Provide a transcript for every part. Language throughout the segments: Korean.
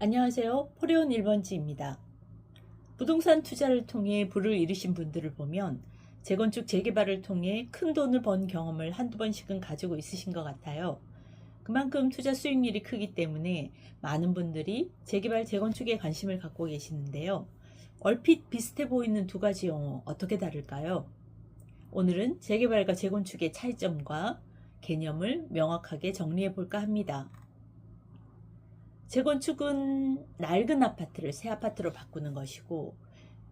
안녕하세요. 포레온 1번지입니다. 부동산 투자를 통해 부를 이루신 분들을 보면 재건축 재개발을 통해 큰 돈을 번 경험을 한두 번씩은 가지고 있으신 것 같아요. 그만큼 투자 수익률이 크기 때문에 많은 분들이 재개발 재건축에 관심을 갖고 계시는데요. 얼핏 비슷해 보이는 두 가지 용어 어떻게 다를까요? 오늘은 재개발과 재건축의 차이점과 개념을 명확하게 정리해 볼까 합니다. 재건축은 낡은 아파트를 새 아파트로 바꾸는 것이고,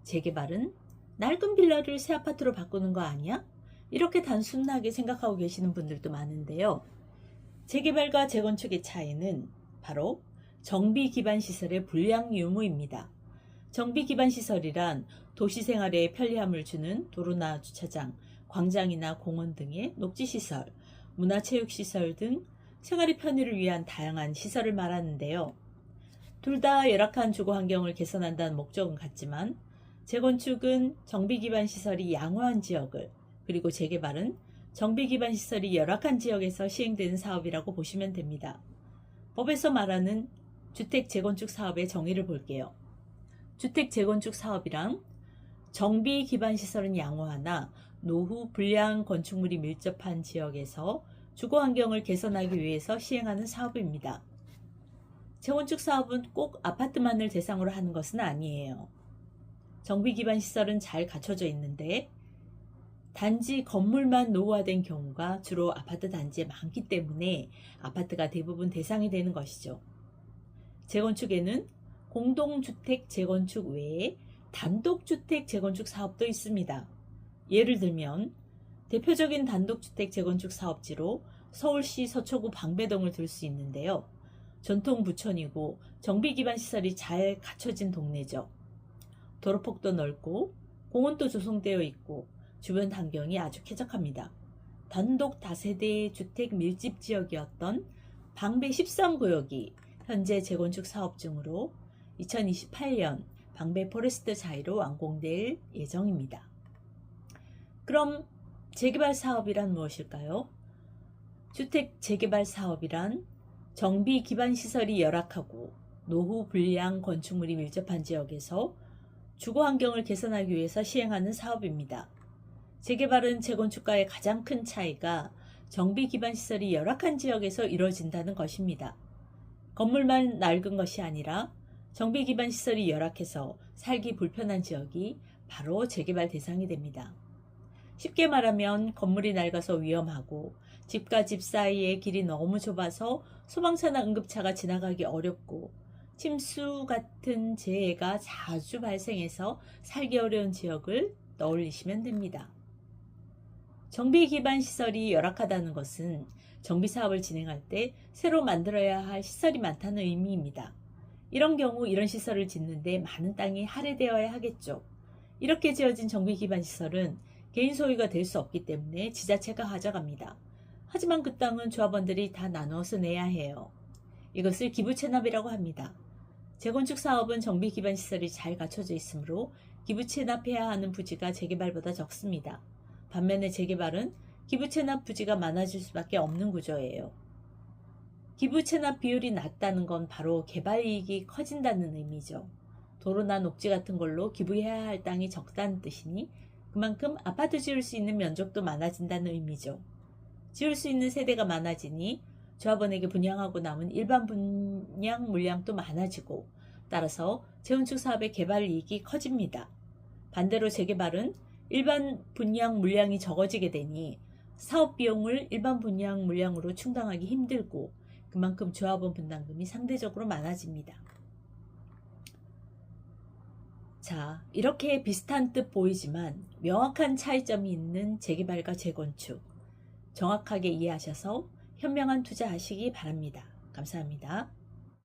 재개발은 낡은 빌라를 새 아파트로 바꾸는 거 아니야? 이렇게 단순하게 생각하고 계시는 분들도 많은데요. 재개발과 재건축의 차이는 바로 정비 기반 시설의 불량 유무입니다. 정비 기반 시설이란 도시 생활에 편리함을 주는 도로나 주차장, 광장이나 공원 등의 녹지 시설, 문화체육 시설 등 생활의 편의를 위한 다양한 시설을 말하는데요. 둘 다 열악한 주거 환경을 개선한다는 목적은 같지만 재건축은 정비 기반 시설이 양호한 지역을, 그리고 재개발은 정비 기반 시설이 열악한 지역에서 시행되는 사업이라고 보시면 됩니다. 법에서 말하는 주택 재건축 사업의 정의를 볼게요. 주택 재건축 사업이란 정비 기반 시설은 양호하나 노후 불량 건축물이 밀접한 지역에서 주거 환경을 개선하기 위해서 시행하는 사업입니다. 재건축 사업은 꼭 아파트만을 대상으로 하는 것은 아니에요. 정비 기반 시설은 잘 갖춰져 있는데 단지 건물만 노후화된 경우가 주로 아파트 단지에 많기 때문에 아파트가 대부분 대상이 되는 것이죠. 재건축에는 공동주택 재건축 외에 단독주택 재건축 사업도 있습니다. 예를 들면 대표적인 단독주택 재건축 사업지로 서울시 서초구 방배동을 들 수 있는데요. 전통 부촌이고 정비 기반 시설이 잘 갖춰진 동네죠. 도로폭도 넓고 공원도 조성되어 있고 주변 환경이 아주 쾌적합니다. 단독 다세대 주택 밀집 지역이었던 방배 13구역이 현재 재건축 사업 중으로 2028년 방배 포레스트 자이로 완공될 예정입니다. 그럼 재개발 사업이란 무엇일까요? 주택 재개발 사업이란 정비 기반 시설이 열악하고 노후 불량 건축물이 밀접한 지역에서 주거 환경을 개선하기 위해서 시행하는 사업입니다. 재개발은 재건축과의 가장 큰 차이가 정비 기반 시설이 열악한 지역에서 이루어진다는 것입니다. 건물만 낡은 것이 아니라 정비 기반 시설이 열악해서 살기 불편한 지역이 바로 재개발 대상이 됩니다. 쉽게 말하면 건물이 낡아서 위험하고 집과 집 사이의 길이 너무 좁아서 소방차나 응급차가 지나가기 어렵고 침수 같은 재해가 자주 발생해서 살기 어려운 지역을 떠올리시면 됩니다. 정비 기반 시설이 열악하다는 것은 정비 사업을 진행할 때 새로 만들어야 할 시설이 많다는 의미입니다. 이런 경우 이런 시설을 짓는데 많은 땅이 할애되어야 하겠죠. 이렇게 지어진 정비 기반 시설은 개인 소유가 될 수 없기 때문에 지자체가 가져갑니다. 하지만 그 땅은 조합원들이 다 나눠서 내야 해요. 이것을 기부 체납이라고 합니다. 재건축 사업은 정비 기반 시설이 잘 갖춰져 있으므로 기부 체납해야 하는 부지가 재개발보다 적습니다. 반면에 재개발은 기부 체납 부지가 많아질 수밖에 없는 구조예요. 기부 체납 비율이 낮다는 건 바로 개발 이익이 커진다는 의미죠. 도로나 녹지 같은 걸로 기부해야 할 땅이 적다는 뜻이니 그만큼 아파트 지을 수 있는 면적도 많아진다는 의미죠. 지을 수 있는 세대가 많아지니 조합원에게 분양하고 남은 일반 분양 물량도 많아지고 따라서 재건축 사업의 개발 이익이 커집니다. 반대로 재개발은 일반 분양 물량이 적어지게 되니 사업 비용을 일반 분양 물량으로 충당하기 힘들고 그만큼 조합원 분담금이 상대적으로 많아집니다. 자, 이렇게 비슷한 뜻 보이지만 명확한 차이점이 있는 재개발과 재건축, 정확하게 이해하셔서 현명한 투자하시기 바랍니다. 감사합니다.